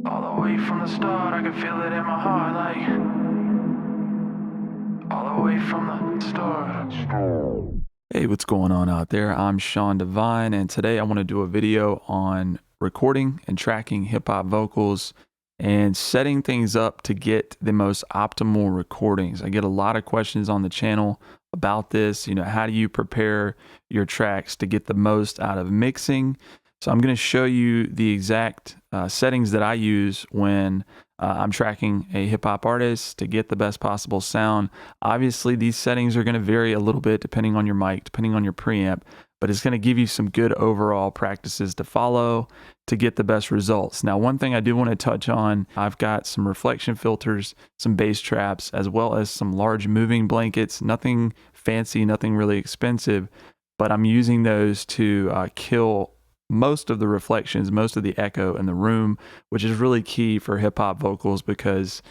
All the way from the start, I can feel it in my heart, like all the way from the start. Hey, what's going on out there? I'm Sean Devine, and today I want to do a video on recording and tracking hip-hop vocals and setting things up to get the most optimal recordings. I get a lot of questions on the channel about this. How do you prepare your tracks to get the most out of mixing? So I'm going to show you the exact settings that I use when I'm tracking a hip hop artist to get the best possible sound. Obviously, these settings are going to vary a little bit depending on your mic, depending on your preamp, but it's going to give you some good overall practices to follow to get the best results. Now, one thing I do want to touch on, I've got some reflection filters, some bass traps, as well as some large moving blankets. Nothing fancy, nothing really expensive, but I'm using those to kill most of the reflections, most of the echo in the room, which is really key for hip hop vocals because,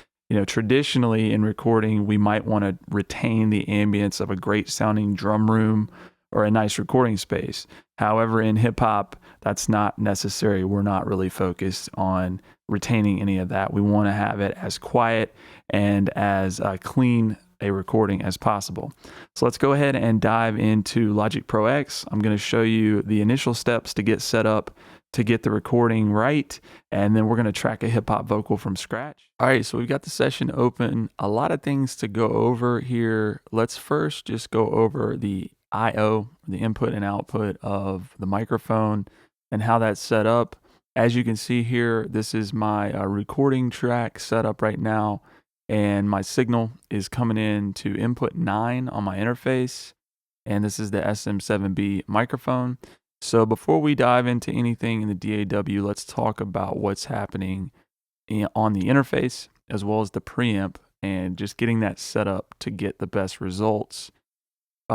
traditionally in recording, we might want to retain the ambience of a great sounding drum room or a nice recording space. However, in hip hop, that's not necessary. We're not really focused on retaining any of that. We want to have it as quiet and as clean a recording as possible. So let's go ahead and dive into Logic Pro X. I'm going to show you the initial steps to get set up to get the recording right, and then we're going to track a hip hop vocal from scratch. All right, so we've got the session open. A lot of things to go over here. Let's first just go over the I/O, the input and output of the microphone and how that's set up. As you can see here, this is my recording track set up right now, and my signal is coming in to input 9 on my interface, and this is the SM7B microphone. So before we dive into anything in the DAW, let's talk about what's happening on the interface as well as the preamp and just getting that set up to get the best results.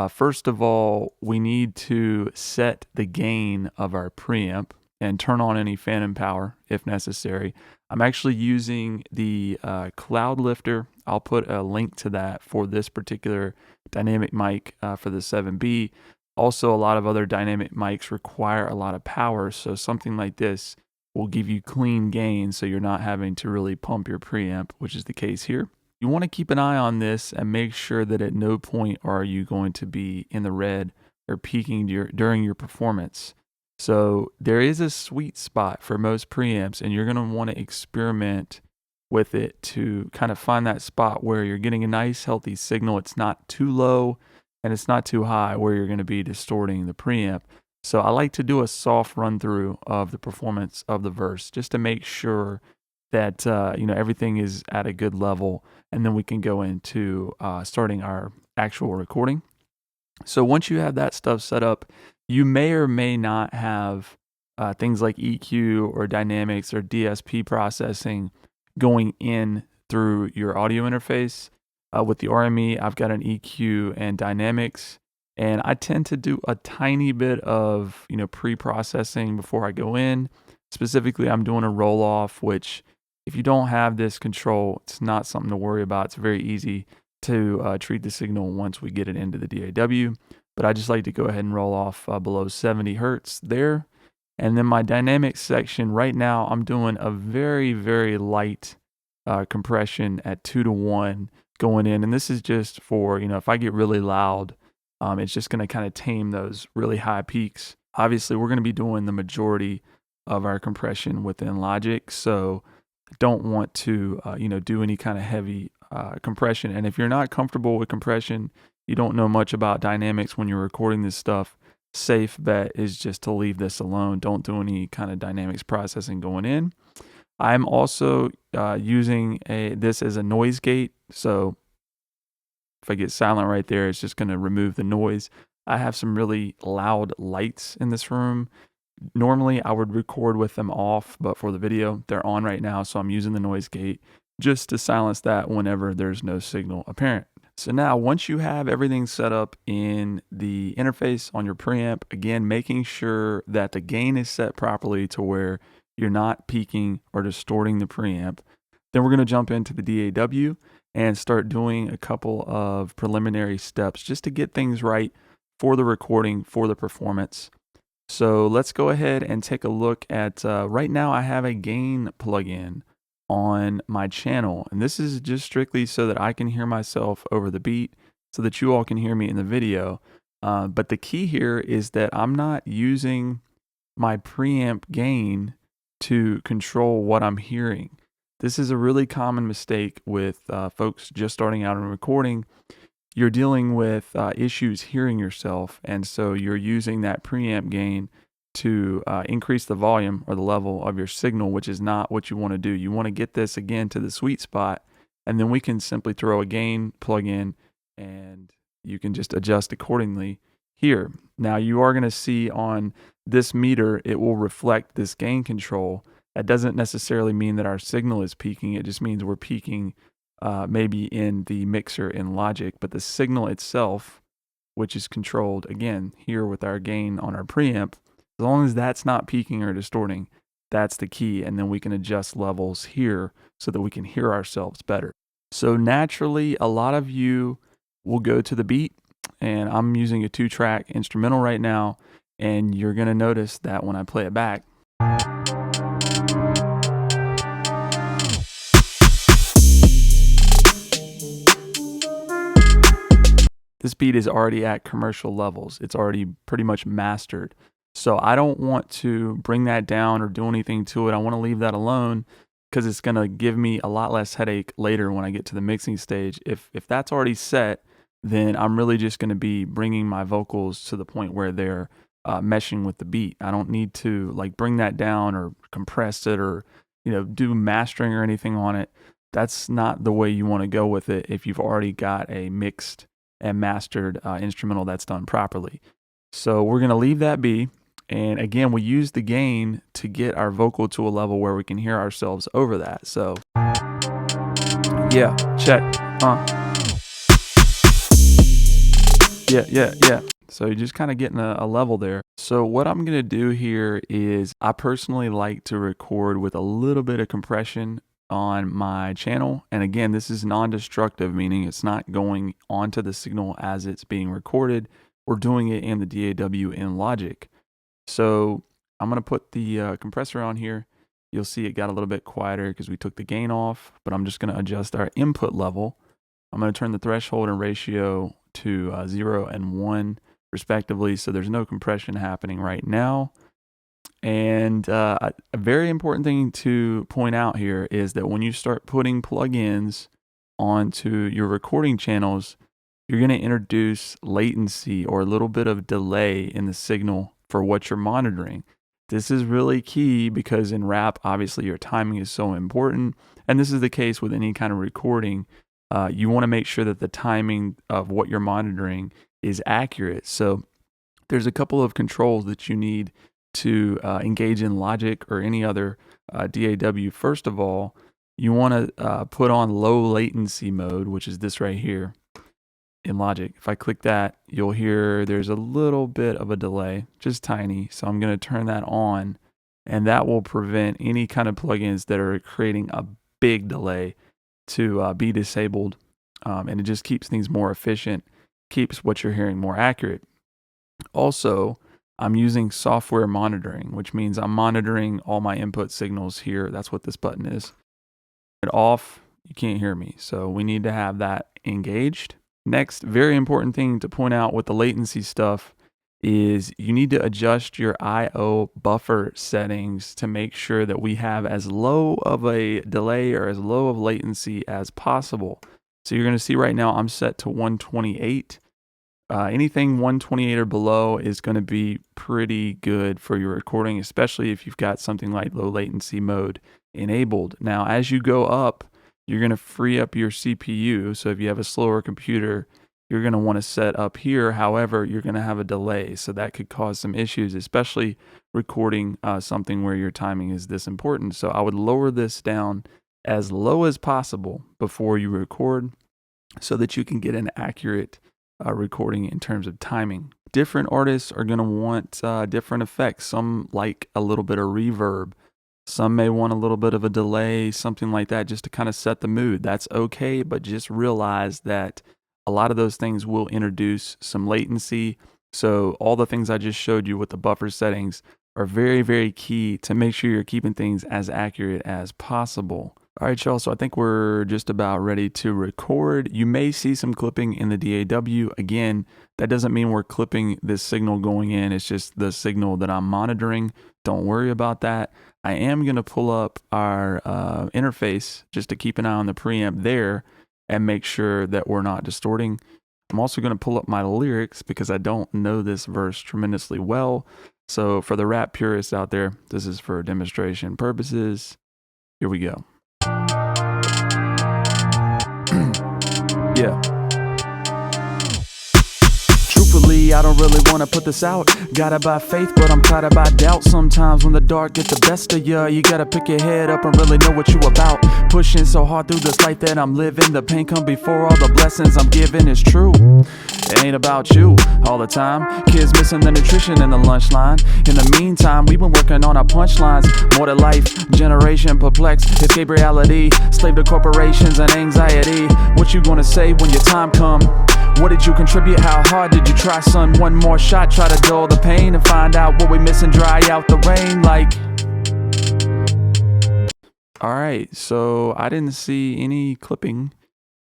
First of all, we need to set the gain of our preamp and turn on any phantom power if necessary. I'm actually using the Cloud Lifter. I'll put a link to that for this particular dynamic mic for the 7B. Also, a lot of other dynamic mics require a lot of power, so something like this will give you clean gain so you're not having to really pump your preamp, which is the case here. You want to keep an eye on this and make sure that at no point are you going to be in the red or peaking during your performance. So there is a sweet spot for most preamps, and you're going to want to experiment with it to kind of find that spot where you're getting a nice healthy signal. It's not too low and it's not too high where you're going to be distorting the preamp. So I like to do a soft run through of the performance of the verse just to make sure that everything is at a good level, and then we can go into starting our actual recording. So once you have that stuff set up, you may or may not have things like EQ or dynamics or DSP processing going in through your audio interface. With the RME, I've got an EQ and dynamics, and I tend to do a tiny bit of pre-processing before I go in. Specifically, I'm doing a roll-off, which if you don't have this control, it's not something to worry about. It's very easy to treat the signal once we get it into the DAW. But I just like to go ahead and roll off below 70 hertz there. And then my dynamics section, right now, I'm doing a very, very light compression at 2:1 going in. And this is just for, if I get really loud, it's just going to kind of tame those really high peaks. Obviously, we're going to be doing the majority of our compression within Logic. So don't want to, do any kind of heavy compression. And if you're not comfortable with compression, you don't know much about dynamics when you're recording this stuff, safe bet is just to leave this alone. Don't do any kind of dynamics processing going in. I'm also using this as a noise gate. So if I get silent right there, it's just going to remove the noise. I have some really loud lights in this room. Normally, I would record with them off, but for the video, they're on right now, so I'm using the noise gate just to silence that whenever there's no signal apparent. So now, once you have everything set up in the interface on your preamp, again, making sure that the gain is set properly to where you're not peaking or distorting the preamp, then we're going to jump into the DAW and start doing a couple of preliminary steps just to get things right for the recording, for the performance. So let's go ahead and take a look at, right now I have a gain plugin on my channel. And this is just strictly so that I can hear myself over the beat so that you all can hear me in the video. But the key here is that I'm not using my preamp gain to control what I'm hearing. This is a really common mistake with folks just starting out in recording. You're dealing with issues hearing yourself, and so you're using that preamp gain to increase the volume or the level of your signal, which is not what you want to do. You want to get this again to the sweet spot, and then we can simply throw a gain plug in and you can just adjust accordingly here. Now you are going to see on this meter, it will reflect this gain control. That doesn't necessarily mean that our signal is peaking. It just means we're peaking maybe in the mixer in Logic, but the signal itself, which is controlled again here with our gain on our preamp, as long as that's not peaking or distorting, that's the key. And then we can adjust levels here so that we can hear ourselves better. So naturally, a lot of you will go to the beat, and I'm using a 2-track instrumental right now, and you're going to notice that when I play it back, this beat is already at commercial levels. It's already pretty much mastered. So I don't want to bring that down or do anything to it. I want to leave that alone because it's going to give me a lot less headache later when I get to the mixing stage. If that's already set, then I'm really just going to be bringing my vocals to the point where they're meshing with the beat. I don't need to like bring that down or compress it or do mastering or anything on it. That's not the way you want to go with it if you've already got a mixed and mastered instrumental that's done properly. So we're going to leave that be. And again, we use the gain to get our vocal to a level where we can hear ourselves over that. So yeah, check. Yeah. So you're just kind of getting a level there. So what I'm going to do here is I personally like to record with a little bit of compression on my channel. And again, this is non-destructive, meaning it's not going onto the signal as it's being recorded. We're doing it in the DAW in Logic. So I'm going to put the compressor on here. You'll see it got a little bit quieter because we took the gain off, but I'm just going to adjust our input level. I'm going to turn the threshold and ratio to 0 and 1 respectively, so there's no compression happening right now. And a very important thing to point out here is that when you start putting plugins onto your recording channels, you're going to introduce latency or a little bit of delay in the signal for what you're monitoring. This is really key because in rap, obviously your timing is so important. And this is the case with any kind of recording. You want to make sure that the timing of what you're monitoring is accurate. So there's a couple of controls that you need to engage in Logic or any other DAW. First of all, you want to put on low latency mode, which is this right here in Logic. If I click that, you'll hear there's a little bit of a delay, just tiny. So I'm going to turn that on, and that will prevent any kind of plugins that are creating a big delay to be disabled. And it just keeps things more efficient, keeps what you're hearing more accurate. Also, I'm using software monitoring, which means I'm monitoring all my input signals here. That's what this button is. It off, you can't hear me. So we need to have that engaged. Next, very important thing to point out with the latency stuff is you need to adjust your IO buffer settings to make sure that we have as low of a delay or as low of latency as possible. So you're going to see right now I'm set to 128. Anything 128 or below is going to be pretty good for your recording, especially if you've got something like low latency mode enabled. Now, as you go up, you're going to free up your CPU. So if you have a slower computer, you're going to want to set up here. However, you're going to have a delay. So that could cause some issues, especially recording something where your timing is this important. So I would lower this down as low as possible before you record so that you can get an accurate recording in terms of timing. Different artists are going to want different effects. Some like a little bit of reverb. Some may want a little bit of a delay, something like that, just to kind of set the mood. That's okay, but just realize that a lot of those things will introduce some latency. So all the things I just showed you with the buffer settings are very, very key to make sure you're keeping things as accurate as possible. All right, y'all, so I think we're just about ready to record. You may see some clipping in the DAW. Again, that doesn't mean we're clipping this signal going in. It's just the signal that I'm monitoring. Don't worry about that. I am going to pull up our interface just to keep an eye on the preamp there and make sure that we're not distorting. I'm also going to pull up my lyrics because I don't know this verse tremendously well. So for the rap purists out there, this is for demonstration purposes. Here we go. Yeah. Truthfully, I don't really want to put this out. Gotta by faith, but I'm clouded by doubt. Sometimes when the dark get the best of ya, you gotta pick your head up and really know what you about. Pushing so hard through this life that I'm living. The pain come before all the blessings I'm giving is true. It ain't about you all the time. Kids missing the nutrition in the lunch line. In the meantime, we've been working on our punchlines. More to life, generation perplexed. Escape reality, slave to corporations and anxiety. What you gonna say when your time come? What did you contribute? How hard did you try, son? One more shot, try to dull the pain and find out what we miss and dry out the rain like. Alright, so I didn't see any clipping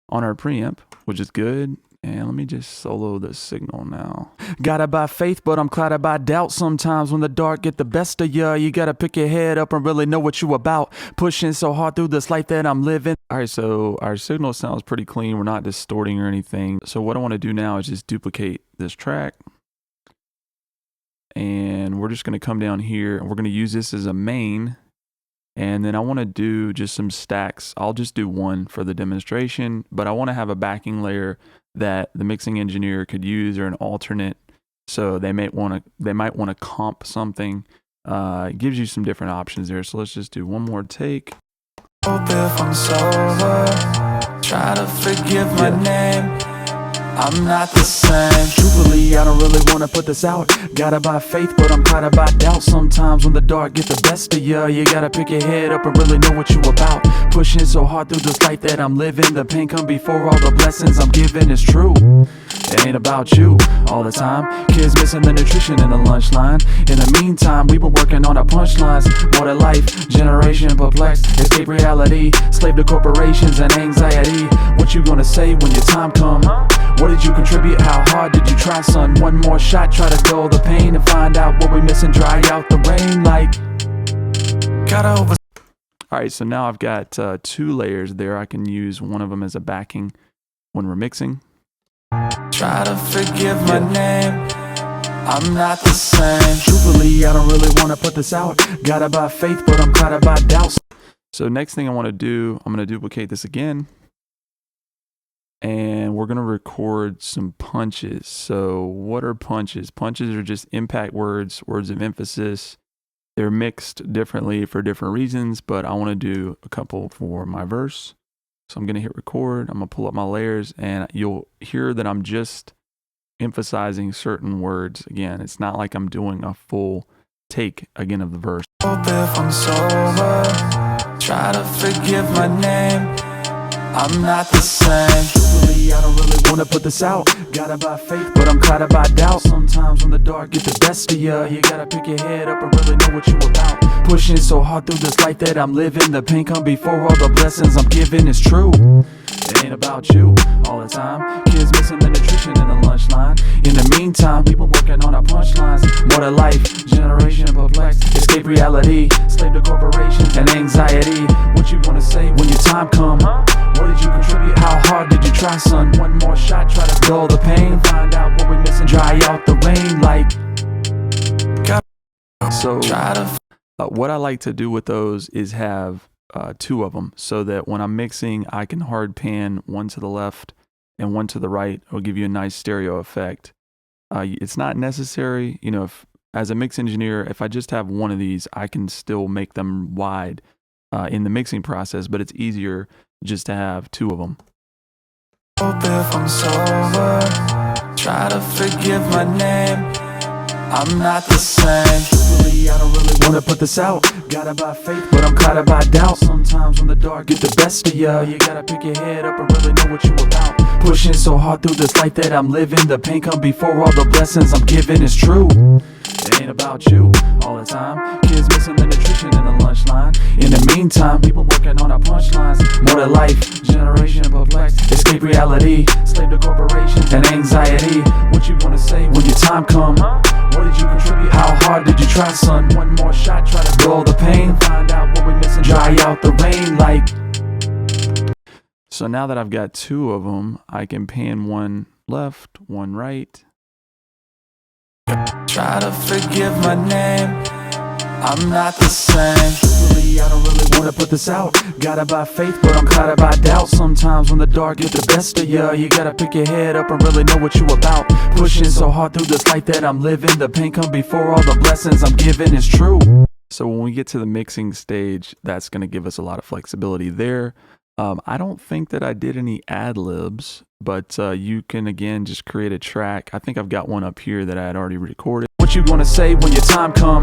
on our preamp, which is good. And let me just solo the signal now. Gotta by faith, but I'm clouded by doubt. Sometimes when the dark get the best of ya, you gotta pick your head up and really know what you about. Pushing so hard through this life that I'm living. All right, so our signal sounds pretty clean. We're not distorting or anything. So what I want to do now is just duplicate this track. And we're just going to come down here and we're going to use this as a main. And then I want to do just some stacks. I'll just do one for the demonstration, but I want to have a backing layer that the mixing engineer could use or an alternate. So they might want to comp something. It gives you some different options there. So let's just do one more take. Hope if I'm sober, try to forgive my name. I'm not the same. Truthfully, I don't really want to put this out. Gotta by faith, but I'm clouded by doubt. Sometimes when the dark get the best of ya, you gotta pick your head up and really know what you about. Pushing so hard through this life that I'm living. The pain come before all the blessings I'm giving is true. It ain't about you all the time. Kids missing the nutrition in the lunch line. In the meantime, we've been working on our punchlines. More to life, generation perplexed. Escape reality, slave to corporations and anxiety. What you gonna say when your time come? What did you contribute? How hard did you try, son? One more shot, try to dull the pain and find out what we miss and dry out the rain like. Gotta over. All right, so now I've got 2 layers there. I can use one of them as a backing when we're mixing. Try to forgive my name. I'm not the same. Truthfully, I don't really want to put this out. Gotta by faith, but I'm clouded by doubt. So next thing I want to do, I'm going to duplicate this again. And we're going to record some punches. So what are punches? Punches are just impact words, words of emphasis. They're mixed differently for different reasons, but I want to do a couple for my verse. So I'm going to hit record. I'm going to pull up my layers and you'll hear that I'm just emphasizing certain words. Again, it's not like I'm doing a full take again of the verse. Hope if I'm sober, try to forgive my name. I'm not the same. Truthfully, I don't really want to put this out. Gotta by faith, but I'm clouded by doubt. Sometimes when the dark get the best of ya, you gotta pick your head up and really know what you about. Pushing so hard through this life that I'm living. The pain come before all the blessings I'm giving is true. It ain't about you all the time. Kids missing the nutrition in the lunch line. In the meantime, people working on our punchlines. More to life, generation perplexed. Escape reality, slave to corporations and anxiety. What you gonna say when your time come? What did you contribute? How hard did you try, son? One more shot, try to dull the pain. Find out what we miss and dry out the rain like. So what I like to do with those is have 2 of them so that when I'm mixing, I can hard pan one to the left and one to the right. It'll give you a nice stereo effect. It's not necessary, you know, if as a mix engineer, if I just have one of these, I can still make them wide in the mixing process, but it's easier just to have 2 of them. Hope if I'm sober, try to forgive my name. I'm not the same. Truthfully, I don't really want to put this out. Gotta by faith, but I'm clouded by doubt. Sometimes when the dark get the best of ya, you gotta pick your head up and really know what you about. Pushing so hard through this life that I'm living. The pain come before all the blessings I'm giving is true. It ain't about you all the time. Kids missing missing the nutrition in the lunch line. In the meantime, people working on our punchlines. More to life, generation perplexed, escape reality, slave to corporations and anxiety. What you gonna say when your time come? What did you contribute? How hard did you try, son? One more shot, try to dull the pain, find out what we missing, dry out the rain like. So now that I've got two of them, I can pan one left, one right. Try to forgive my name, I'm not the same. Truthfully, I don't really wanna put this out. Guided by faith, but I'm clouded by doubt. Sometimes when the dark gets the best of you, you gotta pick your head up and really know what you about. Pushing so hard through this life that I'm living. The pain come before all the blessings I'm giving is true. So when we get to the mixing stage, that's gonna give us a lot of flexibility there. I don't think that I did any ad-libs, but you can again just create a track. I think I've got one up here that I had already recorded. What you gonna say when your time come?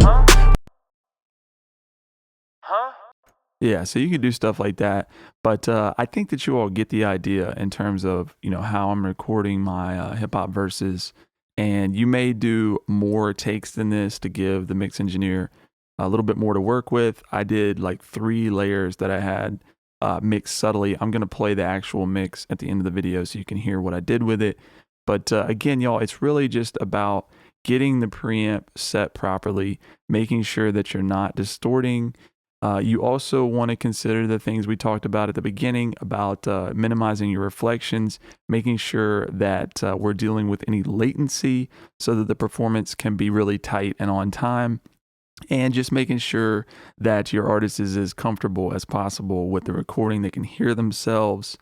Yeah, so you can do stuff like that, but I think that you all get the idea in terms of, you know, how I'm recording my hip-hop verses, and you may do more takes than this to give the mix engineer a little bit more to work with. I did like 3 layers that I had mixed subtly. I'm going to play the actual mix at the end of the video so you can hear what I did with it. But again, y'all, it's really just about getting the preamp set properly, making sure that you're not distorting. You also want to consider the things we talked about at the beginning about minimizing your reflections, making sure that we're dealing with any latency so that the performance can be really tight and on time. And just making sure that your artist is as comfortable as possible with the recording. They can hear themselves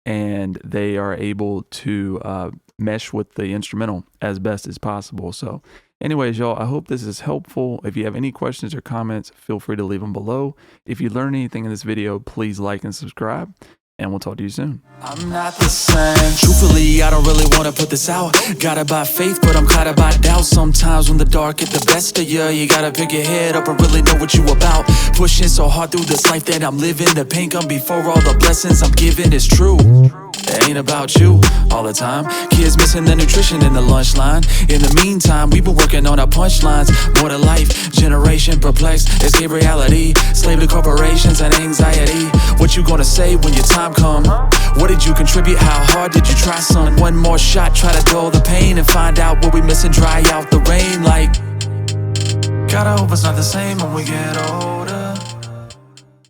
and they are able to mesh with the instrumental as best as possible. So anyways, y'all, I hope this is helpful. If you have any questions or comments, feel free to leave them below. If you learned anything in this video, please like and subscribe. And we'll talk to you soon. I'm not the same. Truthfully, I don't really wanna put this out. Guided by faith, but I'm clouded by doubt. Sometimes when the dark get the best of you, you gotta pick your head up and really know what you about. Pushing so hard through this life that I'm living. The pain come before all the blessings I'm giving is true. It ain't about you all the time. Kids missing the nutrition in the lunch line. In the meantime, we've been working on our punchlines. More to life, generation perplexed, escape reality, slave to corporations and anxiety. What you gonna say when your time come? What did you contribute? How hard did you try, son? One more shot, try to dull the pain and find out what we missing, dry out the rain like. Gotta hope it's not the same when we get older.